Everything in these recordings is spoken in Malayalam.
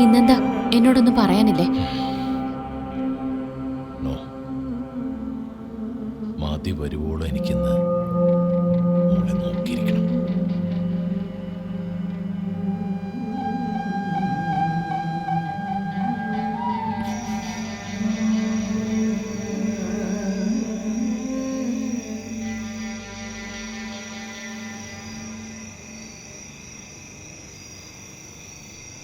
ഇന്നെന്താ എന്നോടൊന്നും പറയാനില്ലേ? മതി വരുവോളം എനിക്കിന്ന് മോളെ നോക്കിയിരിക്കണം.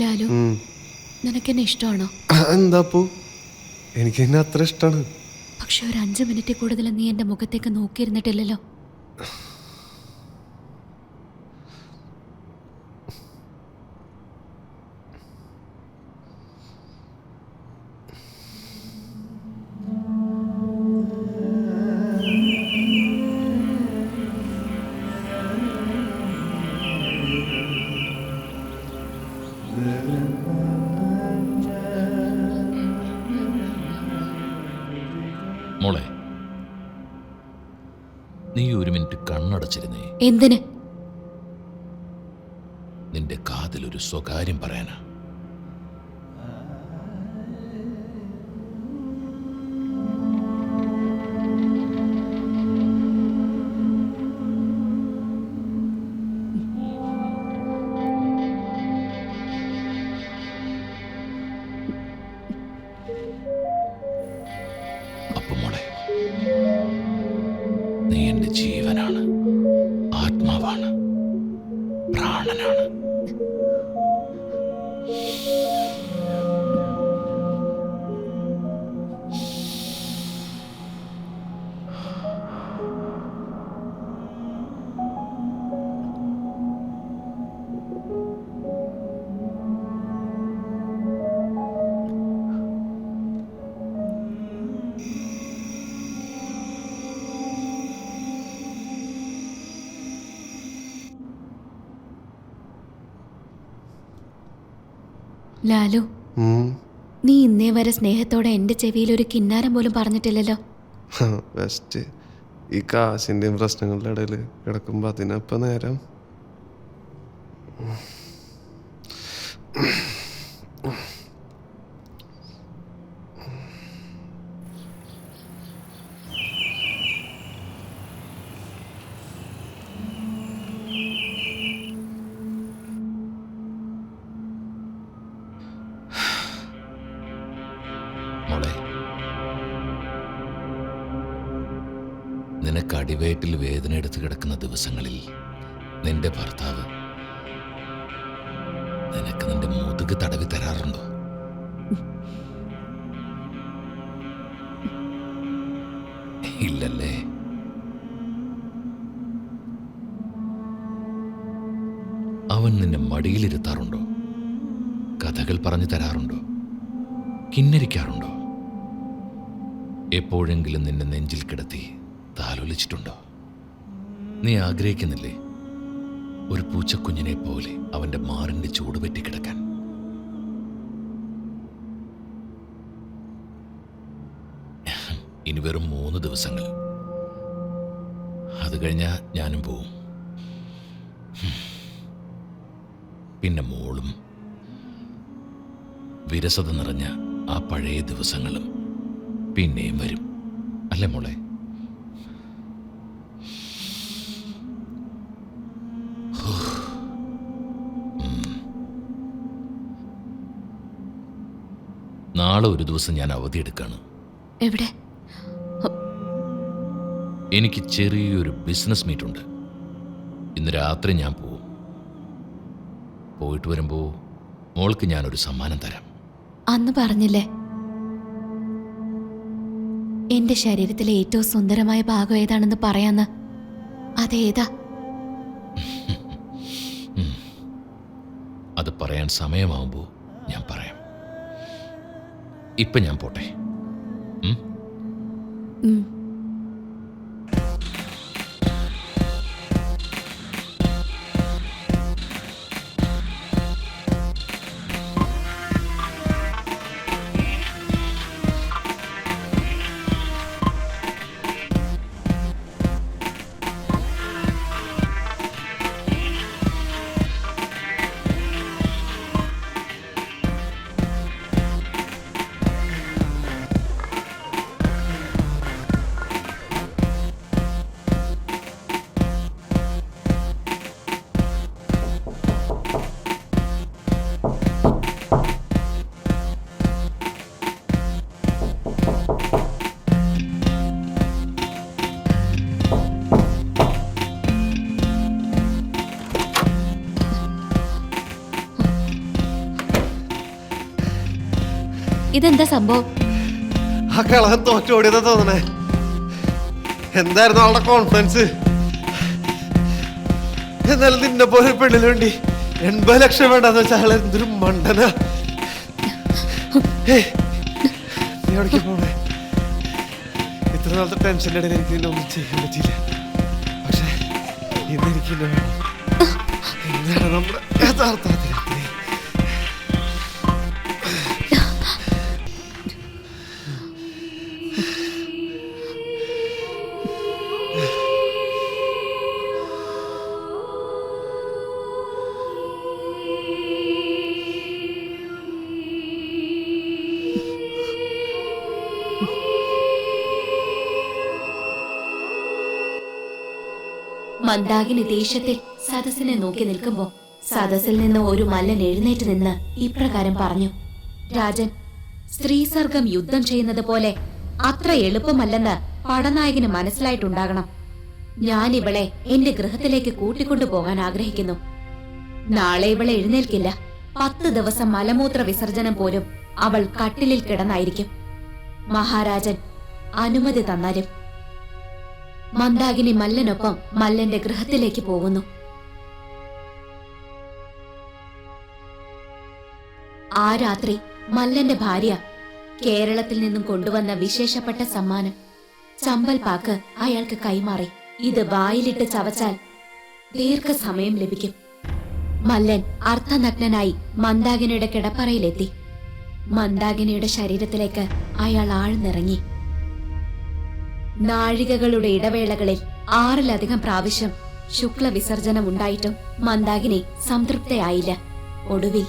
ലാലു, നിനക്കെന്നെ ഇഷ്ടമാണോ? എന്താപ്പൂ, എനിക്ക് എന്നെ അത്ര ഇഷ്ടമാണ്. പക്ഷെ ഒരു 5 മിനിറ്റ് കൂടുതൽ നീ എൻ്റെ മുഖത്തേക്ക് നോക്കിയിരുന്നിട്ടില്ലല്ലോ. മോളെ, നീ ഒരു മിനിറ്റ് കണ്ണടച്ചിരുന്നേ. എന്തിന്? നിന്റെ കാതിലൊരു സ്വകാര്യം പറയാനാ. അപ്പൊ മോളെ, നീ എന്റെ ജീവനാണ്, ആത്മാവാണ്, പ്രാണനാണ്. ലാലു, നീ ഇന്നേ വരെ സ്നേഹത്തോടെ എൻ്റെ ചെവിയിൽ ഒരു കിന്നാരം പോലും പറഞ്ഞിട്ടില്ലല്ലോ. ബെസ്റ്റ്. ഈ കാശിൻ്റെയും പ്രശ്നങ്ങളുടെ ഇടയിൽ കിടക്കുമ്പോൾ അതിനപ്പം നേരം. മോളെ, നിനക്ക് അടിവയറ്റിൽ വേദന എടുത്ത് കിടക്കുന്ന ദിവസങ്ങളിൽ നിന്റെ ഭർത്താവ് നിനക്ക് നിന്റെ മുതുക് തടവി തരാറുണ്ടോ? ഇല്ലല്ലേ? അവൻ നിന്നെ മടിയിലിരുത്താറുണ്ടോ? കഥകൾ പറഞ്ഞു തരാറുണ്ടോ? കിന്നരിക്കാറുണ്ടോ? എപ്പോഴെങ്കിലും നിന്നെ നെഞ്ചിൽ കിടത്തി താലോലിച്ചിട്ടുണ്ടോ? നീ ആഗ്രഹിക്കുന്നില്ലേ ഒരു പൂച്ചക്കുഞ്ഞിനെ പോലെ അവന്റെ മാറിന്റെ ചൂട് പറ്റി കിടക്കാൻ? ഇനി വെറും 3 ദിവസങ്ങൾ, അത് കഴിഞ്ഞാ ഞാനും പോവും. പിന്നെ മോളും വിരസത നിറഞ്ഞ ആ പഴയ ദിവസങ്ങളും പിന്നെയും വരും, അല്ലേ മോളെ? നാളെ ഒരു ദിവസം ഞാൻ അവധിയെടുക്കാണ്. എവിടെ? എനിക്ക് ചെറിയൊരു ബിസിനസ് മീറ്റുണ്ട്. ഇന്ന് രാത്രി ഞാൻ പോവും. പോയിട്ട് വരുമ്പോൾ മോൾക്ക് ഞാനൊരു സമ്മാനം തരാം. അന്ന് പറഞ്ഞില്ലേ എന്റെ ശരീരത്തിലെ ഏറ്റവും സുന്ദരമായ ഭാഗം ഏതാണെന്ന് പറയാന്ന്? അതേതാ? അത് പറയാൻ സമയമാവുമ്പോൾ ഞാൻ പറയാം. ഇപ്പം ഞാൻ പോട്ടെ. ഇതെന്താ സംഭവം? ആ കളഹൻ തോറ്റോടിയതാ തോന്നണേ. എന്തായിരുന്നു അവളുടെ കോൺഫിഡൻസ്? എന്നാലും നിന്നെ പോലെ ഒരു പെണ്ണിന് വേണ്ടി 80 ലക്ഷം വേണ്ടെന്ന് വെച്ചാൽ അയാൾ എന്തൊരു മണ്ടനാ. നീ എവിടേക്ക് പോണേ? ഇത്ര നാളത്തെ ടെൻഷൻ്റെ ഇടയിൽ എനിക്ക് നിന്നെ ഒന്നും ചെയ്യാൻ പറ്റിയില്ല. പക്ഷെ ഇന്ന് എനിക്ക് എന്താണ് നമ്മുടെ യഥാർത്ഥ അതിരാത്രി? മന്ദാകിനി ദേഷ്യത്തിൽ സദസ്സിനെ നോക്കി നിൽക്കുമ്പോ സദസ്സിൽ നിന്ന് ഒരു മല്ലൻ എഴുന്നേറ്റ് നിന്ന് ഇപ്രകാരം പറഞ്ഞു: രാജൻ, സ്ത്രീസർഗം യുദ്ധം ചെയ്യുന്നത് പോലെ അത്ര എളുപ്പമല്ലെന്ന് പടനായകന് മനസ്സിലായിട്ടുണ്ടാകണം. ഞാൻ ഇവളെ എന്റെ ഗൃഹത്തിലേക്ക് കൂട്ടിക്കൊണ്ടു പോകാൻ ആഗ്രഹിക്കുന്നു. നാളെ ഇവളെ എഴുന്നേൽക്കില്ല. 10 ദിവസം മലമൂത്ര വിസർജനം പോലും അവൾ കട്ടിലിൽ കിടന്നായിരിക്കും. മഹാരാജൻ അനുമതി തന്നാലും. മന്ദാകിനി മല്ലനൊപ്പം മല്ലന്റെ ഗൃഹത്തിലേക്ക് പോകുന്നു. ആ രാത്രി മല്ലന്റെ ഭാര്യ കേരളത്തിൽ നിന്നും കൊണ്ടുവന്ന വിശേഷപ്പെട്ട സമ്മാനം ചമ്പൽ പാക്ക് അയാൾക്ക് കൈമാറി. ഇത് വായിലിട്ട് ചവച്ചാൽ ദീർഘസമയം ലഭിക്കും. മല്ലൻ അർത്ഥനഗ്നനായി മന്ദാകിനിയുടെ കിടപ്പറയിലെത്തി. മന്ദാകിനിയുടെ ശരീരത്തിലേക്ക് അയാൾ ആഴ്ന്നിറങ്ങി. നാഴികകളുടെ ഇടവേളകളിൽ 6-ലധികം പ്രാവശ്യം ശുക്ല വിസർജനം ഉണ്ടായിട്ടും മന്ദാകിനി സംതൃപ്തയായില്ല. ഒടുവിൽ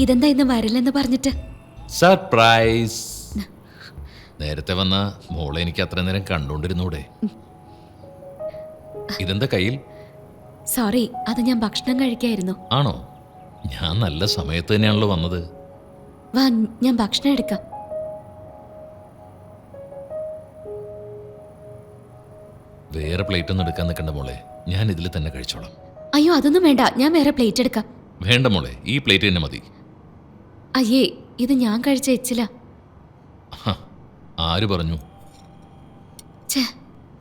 ഇതെന്താ ഇന്ന് വരില്ലെന്ന് പറഞ്ഞിട്ട്? സർപ്രൈസ്. നേരത്തെ വന്ന മോളെ എനിക്ക് അത്ര നേരം കണ്ടോണ്ടിരുന്നൂടെ? ഇതെന്താ കയ്യിൽ? സോറി, അത് ഞാൻ ഭക്ഷണം കഴിക്കായിരുന്നു. ആണോ? ഞാൻ നല്ല സമയത്ത് തന്നെയാണല്ലോ വന്നത്. വാ, ഞാൻ ഭക്ഷണം എടുക്കാം. വേറെ പ്ലേറ്റ് ഒന്നും എടുക്കാൻ നിൽക്കണ്ട മോളെ, ഞാൻ ഇതിൽ തന്നെ കഴിച്ചോളാം. അയ്യോ, അതൊന്നും വേണ്ട, ഞാൻ വേറെ പ്ലേറ്റ് എടുക്കാം. വേണ്ട മോളെ, ഈ പ്ലേറ്റ് തന്നെ മതി. അയ്യേ, ഇത് ഞാൻ കഴിച്ച എച്ചില. ആര് പറഞ്ഞു?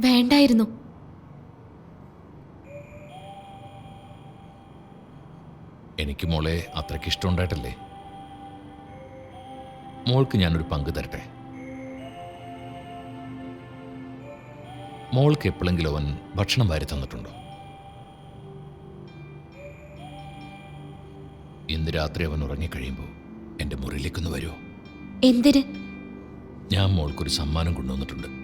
വേണ്ടായിരുന്നു. എനിക്ക് മോളെ അത്രയ്ക്ക് ഇഷ്ടമുണ്ടായിട്ടല്ലേ. മോൾക്ക് ഞാനൊരു പങ്ക് തരട്ടെ. മോൾക്ക് എപ്പോഴെങ്കിലും അവൻ ഭക്ഷണം വാരി തന്നിട്ടുണ്ടോ? ഇന്ന് രാത്രി അവൻ ഉറങ്ങിക്കഴിയുമ്പോൾ എൻ്റെ മുറിയിലേക്കൊന്ന് വരുമോ? എന്തിന്? ഞാൻ മോൾക്കൊരു സമ്മാനം കൊണ്ടുവന്നിട്ടുണ്ട്.